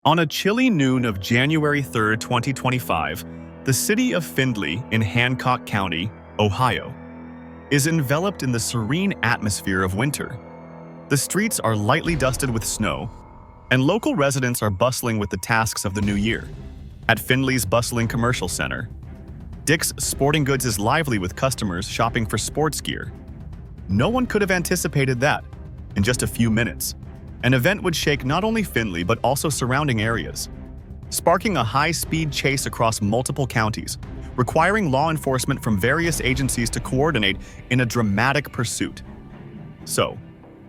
On a chilly noon of January 3, 2025, the city of Findlay in Hancock County, Ohio, is enveloped in the serene atmosphere of winter. The streets are lightly dusted with snow, and local residents are bustling with the tasks of the new year. At Findlay's bustling commercial center, Dick's Sporting Goods is lively with customers shopping for sports gear. No one could have anticipated that, in just a few minutes, an event would shake not only Findlay but also surrounding areas, sparking a high-speed chase across multiple counties, requiring law enforcement from various agencies to coordinate in a dramatic pursuit. So,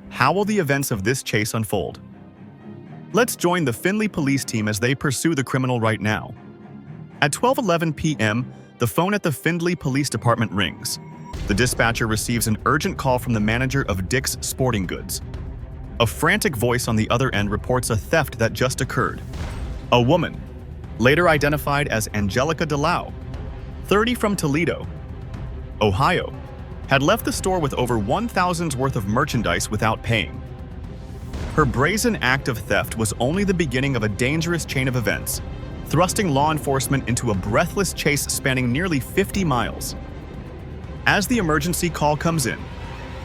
how will the events of this chase unfold? Let's join the Findlay police team as they pursue the criminal right now. At 12:11 p.m., the phone at the Findlay Police Department rings. The dispatcher receives an urgent call from the manager of Dick's Sporting Goods. A frantic voice on the other end reports a theft that just occurred. A woman, later identified as Angelica Delao, 30 from Toledo, Ohio, had left the store with over $1,000's worth of merchandise without paying. Her brazen act of theft was only the beginning of a dangerous chain of events, thrusting law enforcement into a breathless chase spanning nearly 50 miles. As the emergency call comes in,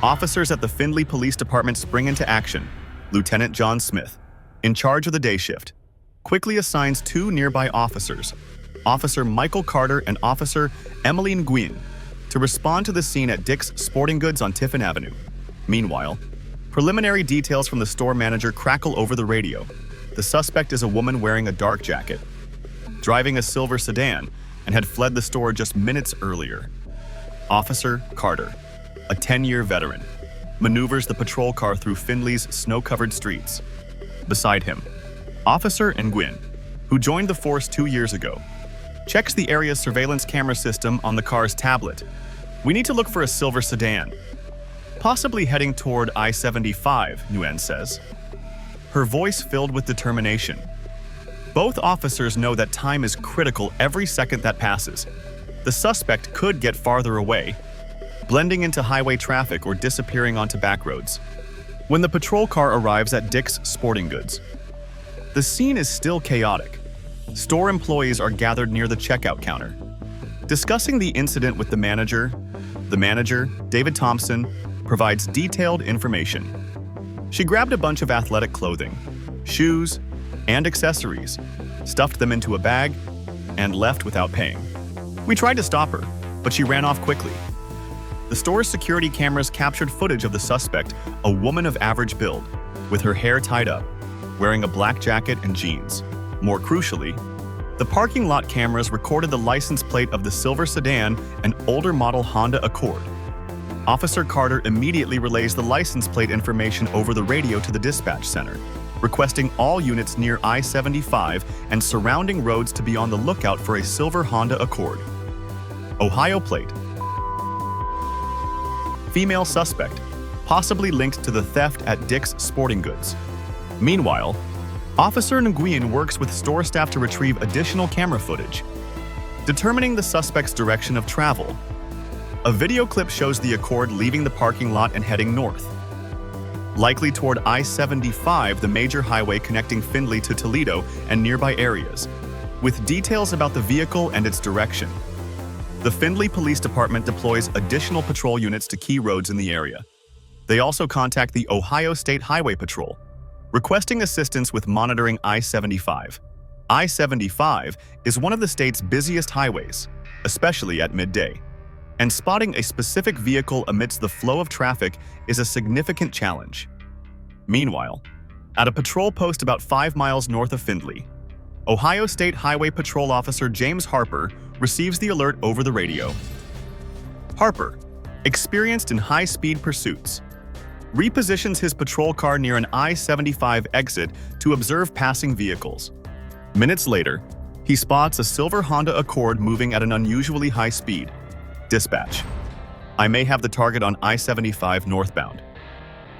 officers at the Findlay Police Department spring into action. Lieutenant John Smith, in charge of the day shift, quickly assigns two nearby officers, Officer Michael Carter and Officer Emmeline Nguyen, to respond to the scene at Dick's Sporting Goods on Tiffin Avenue. Meanwhile, preliminary details from the store manager crackle over the radio. The suspect is a woman wearing a dark jacket, driving a silver sedan, and had fled the store just minutes earlier. Officer Carter, a 10-year veteran, maneuvers the patrol car through Findlay's snow-covered streets. Beside him, Officer Nguyen, who joined the force 2 years ago, checks the area's surveillance camera system on the car's tablet. "We need to look for a silver sedan, possibly heading toward I-75, Nguyen says, her voice filled with determination. Both officers know that time is critical every second that passes. The suspect could get farther away, blending into highway traffic or disappearing onto back roads. When the patrol car arrives at Dick's Sporting Goods, the scene is still chaotic. Store employees are gathered near the checkout counter, discussing the incident with the manager. The manager, David Thompson, provides detailed information. She grabbed a bunch of athletic clothing, shoes, and accessories, stuffed them into a bag, and left without paying. We tried to stop her, but she ran off quickly. The store's security cameras captured footage of the suspect, a woman of average build, with her hair tied up, wearing a black jacket and jeans. More crucially, the parking lot cameras recorded the license plate of the silver sedan, an older model Honda Accord. Officer Carter immediately relays the license plate information over the radio to the dispatch center, requesting all units near I-75 and surrounding roads to be on the lookout for a silver Honda Accord. Ohio plate. Female suspect, possibly linked to the theft at Dick's Sporting Goods. Meanwhile, Officer Nguyen works with store staff to retrieve additional camera footage, determining the suspect's direction of travel. A video clip shows the Accord leaving the parking lot and heading north, likely toward I-75, the major highway connecting Findlay to Toledo and nearby areas, with details about the vehicle and its direction. The Findlay Police Department deploys additional patrol units to key roads in the area. They also contact the Ohio State Highway Patrol, requesting assistance with monitoring I-75. I-75 is one of the state's busiest highways, especially at midday, and spotting a specific vehicle amidst the flow of traffic is a significant challenge. Meanwhile, at a patrol post about 5 miles north of Findlay, Ohio State Highway Patrol Officer James Harper receives the alert over the radio. Harper, experienced in high-speed pursuits, repositions his patrol car near an I-75 exit to observe passing vehicles. Minutes later, he spots a silver Honda Accord moving at an unusually high speed. Dispatch: I may have the target on I-75 northbound.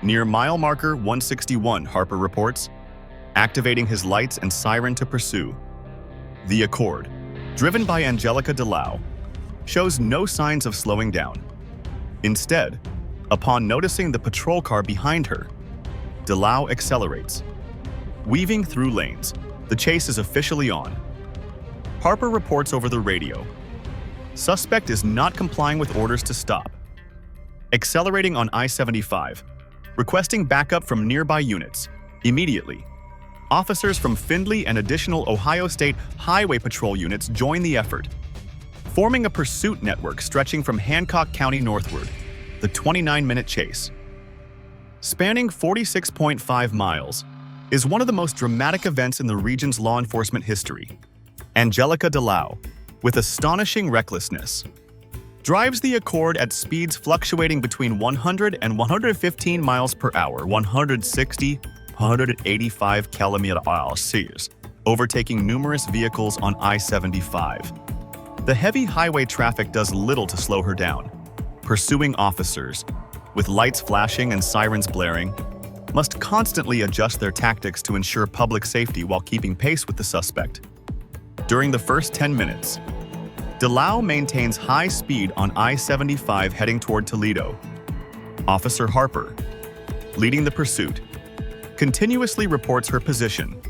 Near mile marker 161, Harper reports, activating his lights and siren to pursue. The Accord, driven by Angelica Delao, shows no signs of slowing down. Instead, upon noticing the patrol car behind her, Delao accelerates, weaving through lanes, The chase is officially on. Harper reports over the radio. Suspect is not complying with orders to stop. Accelerating on I-75, requesting backup from nearby units. Immediately, officers from Findlay and additional Ohio State Highway Patrol units join the effort, forming a pursuit network stretching from Hancock County northward. The 29-minute chase, spanning 46.5 miles, is one of the most dramatic events in the region's law enforcement history. Angelica Delao, with astonishing recklessness, drives the Accord at speeds fluctuating between 100 and 115 miles per hour, 160, 185 km/h, overtaking numerous vehicles on I-75. The heavy highway traffic does little to slow her down. Pursuing officers, with lights flashing and sirens blaring, must constantly adjust their tactics to ensure public safety while keeping pace with the suspect. During the first 10 minutes, Delao maintains high speed on I-75 heading toward Toledo. Officer Harper, leading the pursuit, continuously reports her position.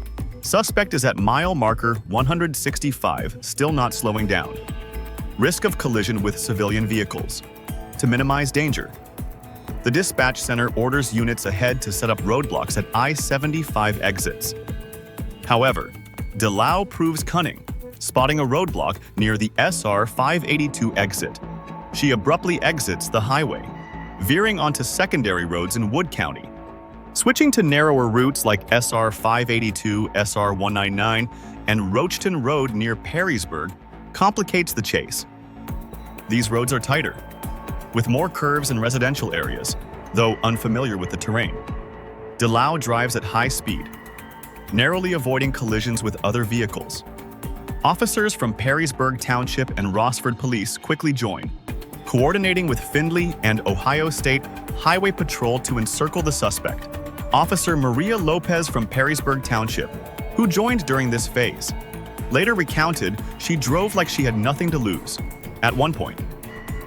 Suspect is at mile marker 165, still not slowing down. Risk of collision with civilian vehicles. To minimize danger, the dispatch center orders units ahead to set up roadblocks at I-75 exits. However, Delao proves cunning, spotting a roadblock near the SR 582 exit. She abruptly exits the highway, veering onto secondary roads in Wood County. Switching to narrower routes like SR 582, SR 199, and Roachton Road near Perrysburg complicates the chase. These roads are tighter, with more curves and residential areas, though unfamiliar with the terrain. Delao drives at high speed, narrowly avoiding collisions with other vehicles. Officers from Perrysburg Township and Rossford Police quickly join, coordinating with Findlay and Ohio State Highway Patrol to encircle the suspect. Officer Maria Lopez from Perrysburg Township, who joined during this phase, later recounted she drove like she had nothing to lose. At one point,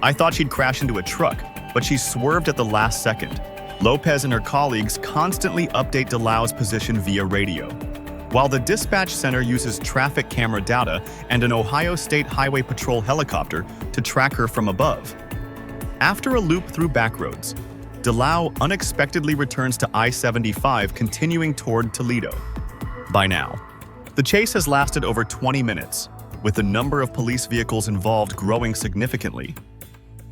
"I thought she'd crash into a truck, but she swerved at the last second." Lopez and her colleagues constantly update Delao's position via radio, while the dispatch center uses traffic camera data and an Ohio State Highway Patrol helicopter to track her from above. After a loop through backroads, Delao unexpectedly returns to I-75, continuing toward Toledo. By now, the chase has lasted over 20 minutes, with the number of police vehicles involved growing significantly.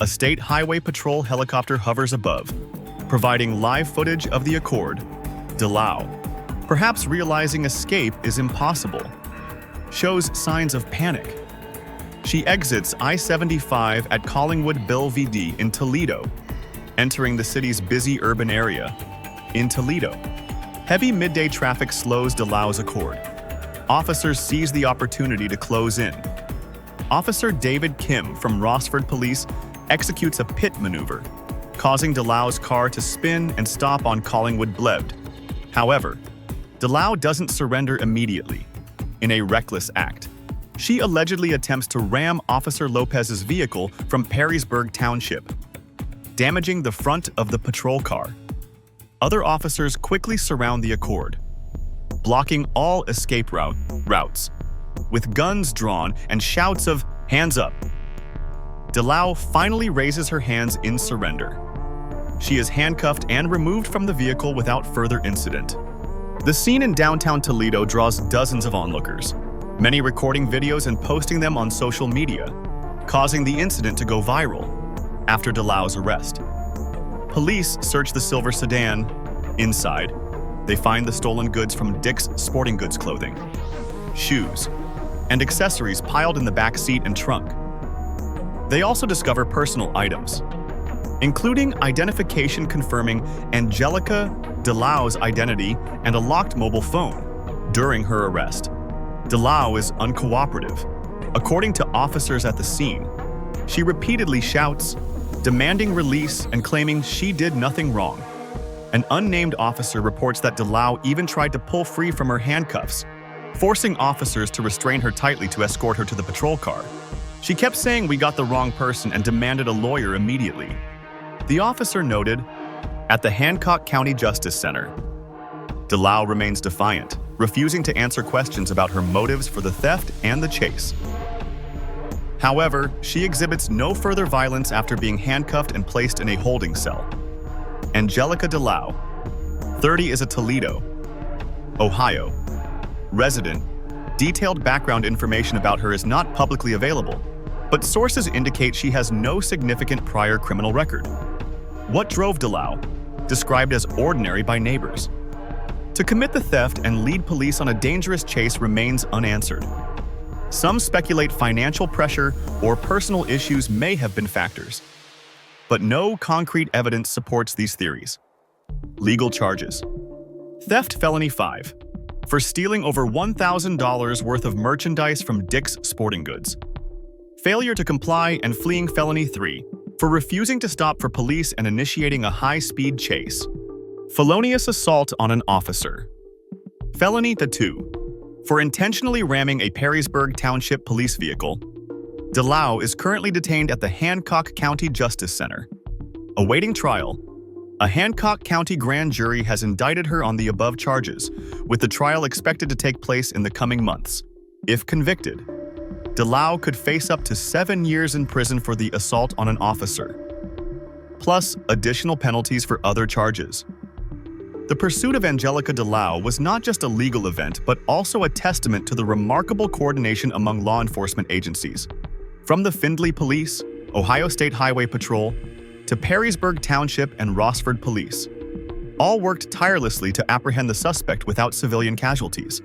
A state highway patrol helicopter hovers above, providing live footage of the Accord. Delao, perhaps realizing escape is impossible, shows signs of panic. She exits I-75 at Collingwood Belvidere in Toledo, entering the city's busy urban area. In Toledo, heavy midday traffic slows Delao's Accord. Officers seize the opportunity to close in. Officer David Kim from Rossford Police executes a pit maneuver, causing Delao's car to spin and stop on Collingwood Blevd. However, Delao doesn't surrender immediately. In a reckless act, she allegedly attempts to ram Officer Lopez's vehicle from Perrysburg Township, damaging the front of the patrol car. Other officers quickly surround the Accord, blocking all escape routes, with guns drawn and shouts of "hands up." Delao finally raises her hands in surrender. She is handcuffed and removed from the vehicle without further incident. The scene in downtown Toledo draws dozens of onlookers, many recording videos and posting them on social media, causing the incident to go viral. After Delao's arrest, police search the silver sedan. Inside, they find the stolen goods from Dick's Sporting Goods clothing, shoes, and accessories piled in the back seat and trunk. They also discover personal items, including identification confirming Angelica Delao's identity and a locked mobile phone. During her arrest, Delao is uncooperative. According to officers at the scene, she repeatedly shouts, demanding release and claiming she did nothing wrong. An unnamed officer reports that Delao even tried to pull free from her handcuffs, forcing officers to restrain her tightly to escort her to the patrol car. She kept saying "we got the wrong person" and demanded a lawyer immediately. The officer noted, at the Hancock County Justice Center, Delao remains defiant, refusing to answer questions about her motives for the theft and the chase. However, she exhibits no further violence after being handcuffed and placed in a holding cell. Angelica Delao, 30, is a Toledo, Ohio resident. Detailed background information about her is not publicly available, but sources indicate she has no significant prior criminal record. What drove Delao, described as ordinary by neighbors, to commit the theft and lead police on a dangerous chase remains unanswered. Some speculate financial pressure or personal issues may have been factors, but no concrete evidence supports these theories. Legal charges. Theft felony 5, for stealing over $1,000 worth of merchandise from Dick's Sporting Goods. Failure to comply and fleeing felony 3, for refusing to stop for police and initiating a high-speed chase. Felonious assault on an officer. Felony 2, for intentionally ramming a Perrysburg Township police vehicle. Delao is currently detained at the Hancock County Justice Center. Awaiting trial, a Hancock County grand jury has indicted her on the above charges, with the trial expected to take place in the coming months. If convicted, Delao could face up to 7 years in prison for the assault on an officer, plus additional penalties for other charges. The pursuit of Angelica Delao was not just a legal event, but also a testament to the remarkable coordination among law enforcement agencies. From the Findlay Police, Ohio State Highway Patrol, to Perrysburg Township and Rossford Police, all worked tirelessly to apprehend the suspect without civilian casualties.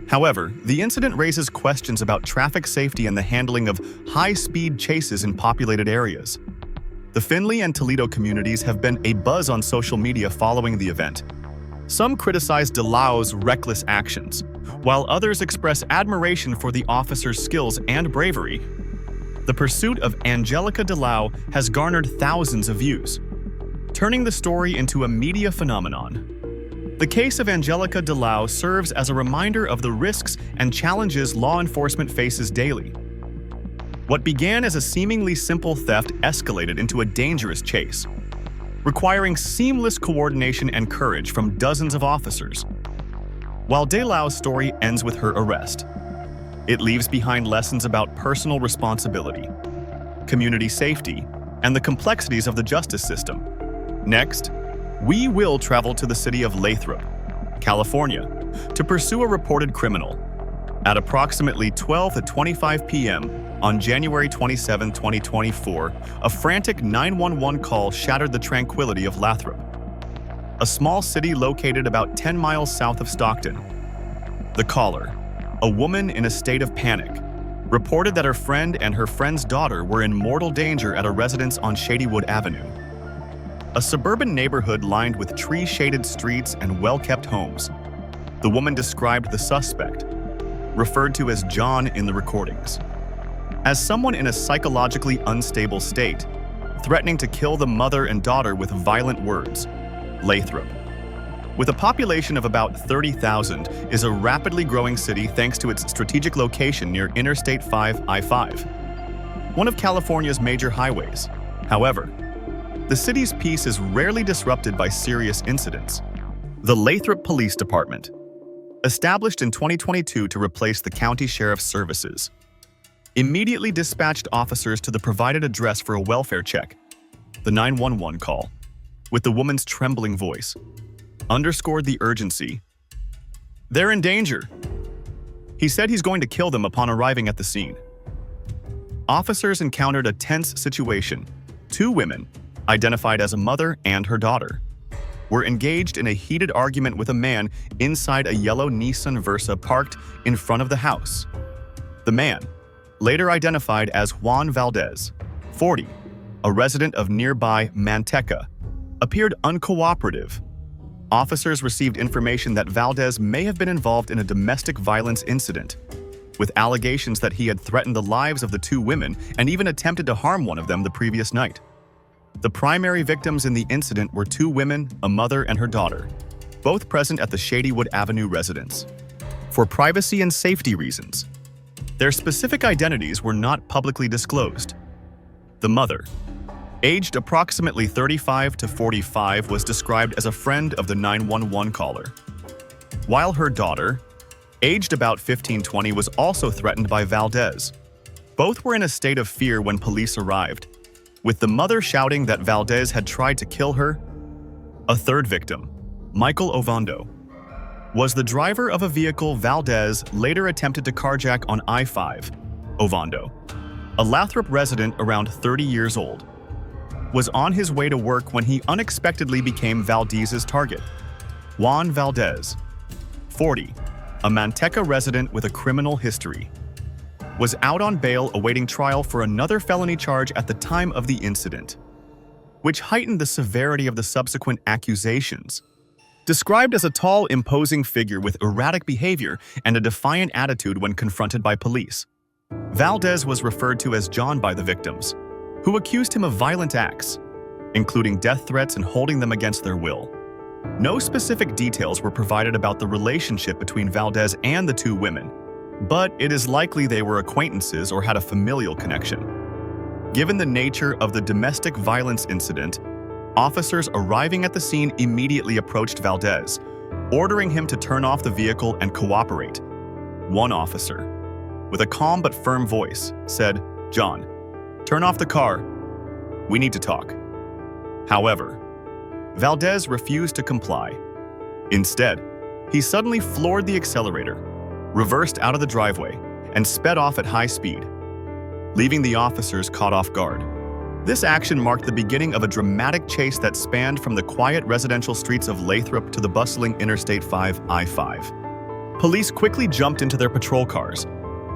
However, the incident raises questions about traffic safety and the handling of high-speed chases in populated areas. The Findlay and Toledo communities have been abuzz on social media following the event. Some criticize Delao's reckless actions, while others express admiration for the officer's skills and bravery. The pursuit of Angelica Delao has garnered thousands of views, turning the story into a media phenomenon. The case of Angelica Delao serves as a reminder of the risks and challenges law enforcement faces daily. What began as a seemingly simple theft escalated into a dangerous chase, requiring seamless coordination and courage from dozens of officers. While Delao's story ends with her arrest, it leaves behind lessons about personal responsibility, community safety, and the complexities of the justice system. Next, we will travel to the city of Lathrop, California, to pursue a reported criminal. At approximately 12:25 p.m. on January 27, 2024, a frantic 911 call shattered the tranquility of Lathrop, a small city located about 10 miles south of Stockton. The caller, a woman in a state of panic, reported that her friend and her friend's daughter were in mortal danger at a residence on Shadywood Avenue, a suburban neighborhood lined with tree-shaded streets and well-kept homes. The woman described the suspect, referred to as John in the recordings, as someone in a psychologically unstable state, threatening to kill the mother and daughter with violent words. Lathrop, with a population of about 30,000, is a rapidly growing city thanks to its strategic location near Interstate 5 I-5, one of California's major highways. However, the city's peace is rarely disrupted by serious incidents. The Lathrop Police Department, established in 2022 to replace the county sheriff's services, immediately dispatched officers to the provided address for a welfare check. The 911 call, with the woman's trembling voice, underscored the urgency. "They're in danger. He said he's going to kill them" upon arriving at the scene. Officers encountered a tense situation. Two women, identified as a mother and her daughter, were engaged in a heated argument with a man inside a yellow Nissan Versa parked in front of the house. The man, later identified as Juan Valdez, 40, a resident of nearby Manteca, appeared uncooperative. Officers received information that Valdez may have been involved in a domestic violence incident, with allegations that he had threatened the lives of the two women and even attempted to harm one of them the previous night. The primary victims in the incident were two women, a mother and her daughter, both present at the Shadywood Avenue residence. For privacy and safety reasons, their specific identities were not publicly disclosed. The mother, aged approximately 35 to 45, was described as a friend of the 911 caller. while her daughter, aged about 15-20, was also threatened by Valdez. Both were in a state of fear when police arrived, with the mother shouting that Valdez had tried to kill her. A third victim, Michael Ovando, was the driver of a vehicle Valdez later attempted to carjack on I-5. Ovando, a Lathrop resident around 30 years old, was on his way to work when he unexpectedly became Valdez's target. Juan Valdez, 40, a Manteca resident with a criminal history, was out on bail awaiting trial for another felony charge at the time of the incident, which heightened the severity of the subsequent accusations. Described as a tall, imposing figure with erratic behavior and a defiant attitude when confronted by police, Valdez was referred to as John by the victims, who accused him of violent acts, including death threats and holding them against their will. No specific details were provided about the relationship between Valdez and the two women, but it is likely they were acquaintances or had a familial connection. Given the nature of the domestic violence incident, officers arriving at the scene immediately approached Valdez, ordering him to turn off the vehicle and cooperate. One officer, with a calm but firm voice, said, "John, turn off the car. We need to talk." However, Valdez refused to comply. Instead, he suddenly floored the accelerator, reversed out of the driveway, and sped off at high speed, leaving the officers caught off guard. This action marked the beginning of a dramatic chase that spanned from the quiet residential streets of Lathrop to the bustling Interstate 5 I-5. Police quickly jumped into their patrol cars,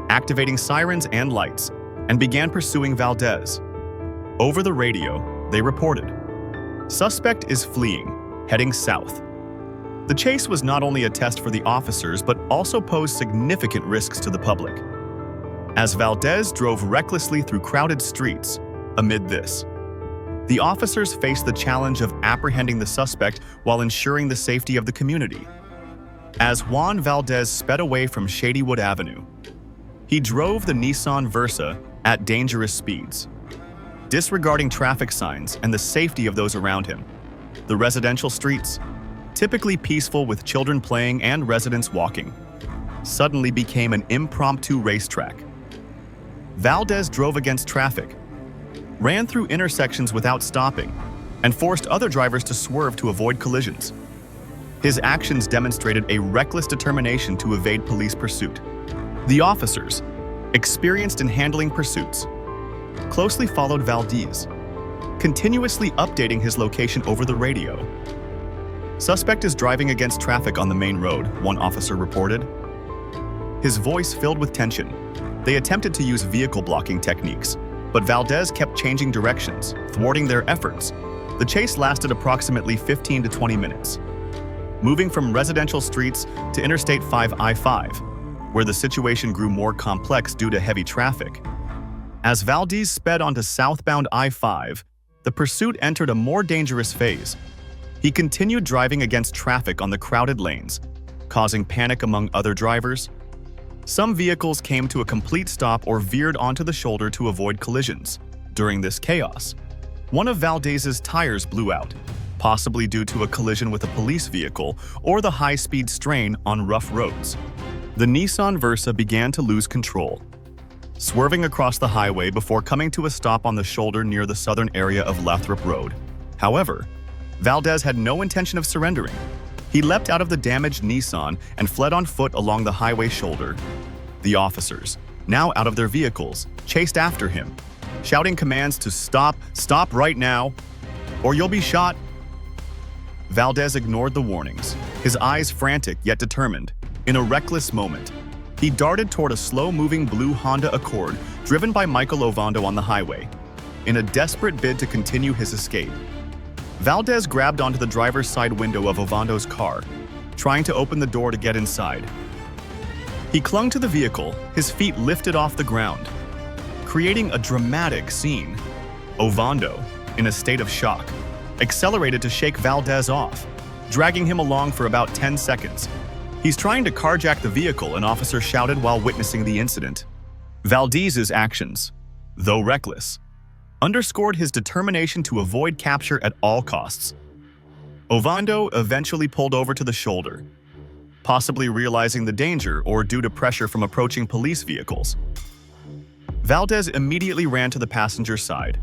activating sirens and lights, and began pursuing Valdez. Over the radio, they reported, "Suspect is fleeing, heading south." The chase was not only a test for the officers but also posed significant risks to the public, as Valdez drove recklessly through crowded streets. Amid this, the officers faced the challenge of apprehending the suspect while ensuring the safety of the community. As Juan Valdez sped away from Shadywood Avenue, he drove the Nissan Versa at dangerous speeds, disregarding traffic signs and the safety of those around him. The residential streets, typically peaceful with children playing and residents walking, suddenly became an impromptu racetrack. Valdez drove against traffic, ran through intersections without stopping, and forced other drivers to swerve to avoid collisions. His actions demonstrated a reckless determination to evade police pursuit. The officers, experienced in handling pursuits, closely followed Valdez, continuously updating his location over the radio. "Suspect is driving against traffic on the main road," one officer reported. His voice filled with tension. They attempted to use vehicle blocking techniques, but Valdez kept changing directions, thwarting their efforts. The chase lasted approximately 15 to 20 minutes, moving from residential streets to Interstate 5 I-5, where the situation grew more complex due to heavy traffic. As Valdez sped onto southbound I-5, the pursuit entered a more dangerous phase. He continued driving against traffic on the crowded lanes, causing panic among other drivers. Some vehicles came to a complete stop or veered onto the shoulder to avoid collisions. During this chaos, one of Valdez's tires blew out, possibly due to a collision with a police vehicle or the high-speed strain on rough roads. The Nissan Versa began to lose control, swerving across the highway before coming to a stop on the shoulder near the southern area of Lathrop Road. However, Valdez had no intention of surrendering. He leapt out of the damaged Nissan and fled on foot along the highway shoulder. The officers, now out of their vehicles, chased after him, shouting commands to stop right now, or you'll be shot. Valdez ignored the warnings, his eyes frantic yet determined. In a reckless moment, he darted toward a slow-moving blue Honda Accord driven by Michael Ovando on the highway, in a desperate bid to continue his escape. Valdez grabbed onto the driver's side window of Ovando's car, trying to open the door to get inside. He clung to the vehicle, his feet lifted off the ground, creating a dramatic scene. Ovando, in a state of shock, accelerated to shake Valdez off, dragging him along for about 10 seconds. "He's trying to carjack the vehicle," an officer shouted while witnessing the incident. Valdez's actions, though reckless, underscored his determination to avoid capture at all costs. Ovando eventually pulled over to the shoulder, possibly realizing the danger or due to pressure from approaching police vehicles. Valdez immediately ran to the passenger's side,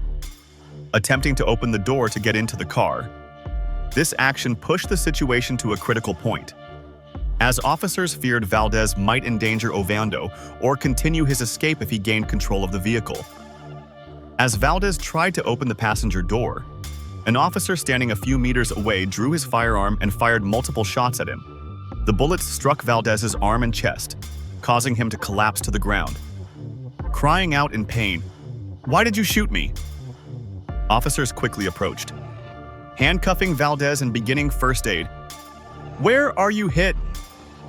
attempting to open the door to get into the car. This action pushed the situation to a critical point, as officers feared Valdez might endanger Ovando or continue his escape if he gained control of the vehicle. As Valdez tried to open the passenger door, an officer standing a few meters away drew his firearm and fired multiple shots at him. The bullets struck Valdez's arm and chest, causing him to collapse to the ground. Crying out in pain, "Why did you shoot me?" Officers quickly approached, handcuffing Valdez and beginning first aid. "Where are you hit?"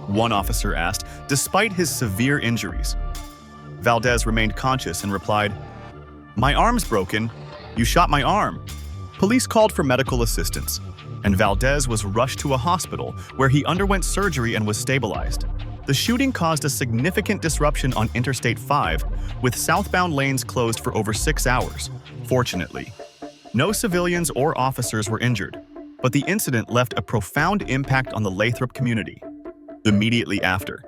one officer asked, despite his severe injuries. Valdez remained conscious and replied, "My arm's broken. You shot my arm." Police called for medical assistance, and Valdez was rushed to a hospital where he underwent surgery and was stabilized. The shooting caused a significant disruption on Interstate 5, with southbound lanes closed for over 6 hours. Fortunately, no civilians or officers were injured, but the incident left a profound impact on the Lathrop community. Immediately after,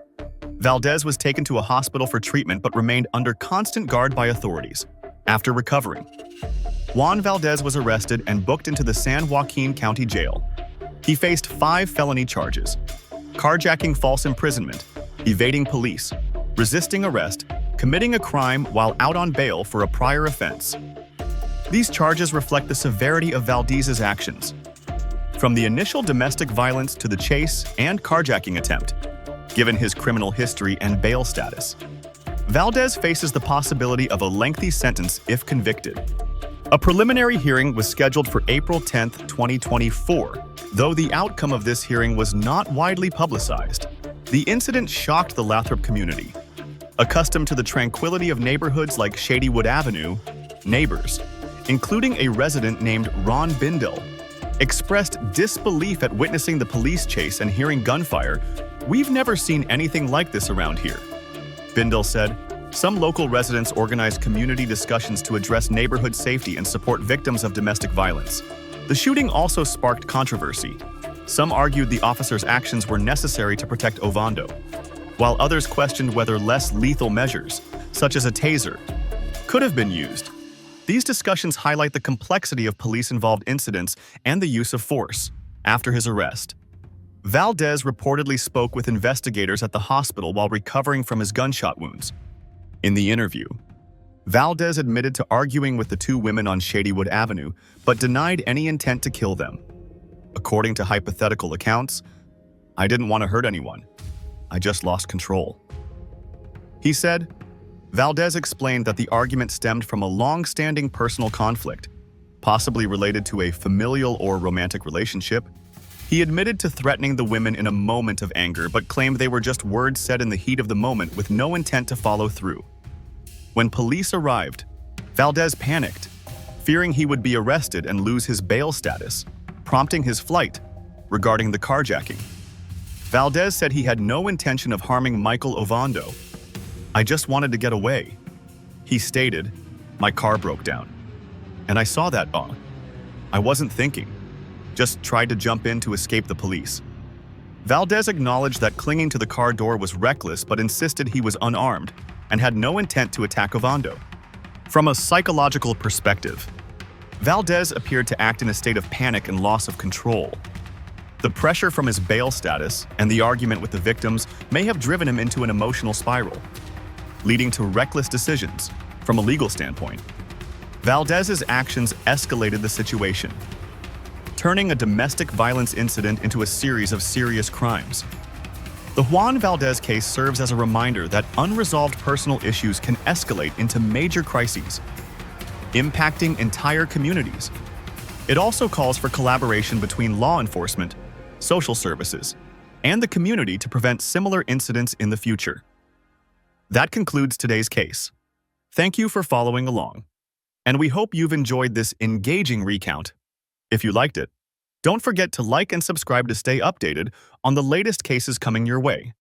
Valdez was taken to a hospital for treatment but remained under constant guard by authorities. After recovering, Juan Valdez was arrested and booked into the San Joaquin County Jail. He faced 5 felony charges: carjacking, false imprisonment, evading police, resisting arrest, committing a crime while out on bail for a prior offense. These charges reflect the severity of Valdez's actions, from the initial domestic violence to the chase and carjacking attempt. Given his criminal history and bail status, Valdez faces the possibility of a lengthy sentence if convicted. A preliminary hearing was scheduled for April 10, 2024, though the outcome of this hearing was not widely publicized. The incident shocked the Lathrop community. Accustomed to the tranquility of neighborhoods like Shadywood Avenue, neighbors, including a resident named Ron Bindle, expressed disbelief at witnessing the police chase and hearing gunfire. "We've never seen anything like this around here," Bindle said. Some local residents organized community discussions to address neighborhood safety and support victims of domestic violence. The shooting also sparked controversy. Some argued the officer's actions were necessary to protect Ovando, while others questioned whether less lethal measures, such as a taser, could have been used. These discussions highlight the complexity of police-involved incidents and the use of force. After his arrest, Valdez reportedly spoke with investigators at the hospital while recovering from his gunshot wounds. In the interview, Valdez admitted to arguing with the 2 women on Shadywood Avenue, but denied any intent to kill them. According to hypothetical accounts, "I didn't want to hurt anyone. I just lost control," he said. Valdez explained that the argument stemmed from a long-standing personal conflict, possibly related to a familial or romantic relationship. He admitted to threatening the women in a moment of anger, but claimed they were just words said in the heat of the moment with no intent to follow through. When police arrived, Valdez panicked, fearing he would be arrested and lose his bail status, prompting his flight. Regarding the carjacking, Valdez said he had no intention of harming Michael Ovando. "I just wanted to get away," he stated. "My car broke down, and I saw that. I wasn't thinking. Just tried to jump in to escape the police." Valdez acknowledged that clinging to the car door was reckless, but insisted he was unarmed and had no intent to attack Ovando. From a psychological perspective, Valdez appeared to act in a state of panic and loss of control. The pressure from his bail status and the argument with the victims may have driven him into an emotional spiral, leading to reckless decisions. From a legal standpoint, Valdez's actions escalated the situation, turning a domestic violence incident into a series of serious crimes. The Juan Valdez case serves as a reminder that unresolved personal issues can escalate into major crises, impacting entire communities. It also calls for collaboration between law enforcement, social services, and the community to prevent similar incidents in the future. That concludes today's case. Thank you for following along, and we hope you've enjoyed this engaging recount. If you liked it, don't forget to like and subscribe to stay updated on the latest cases coming your way.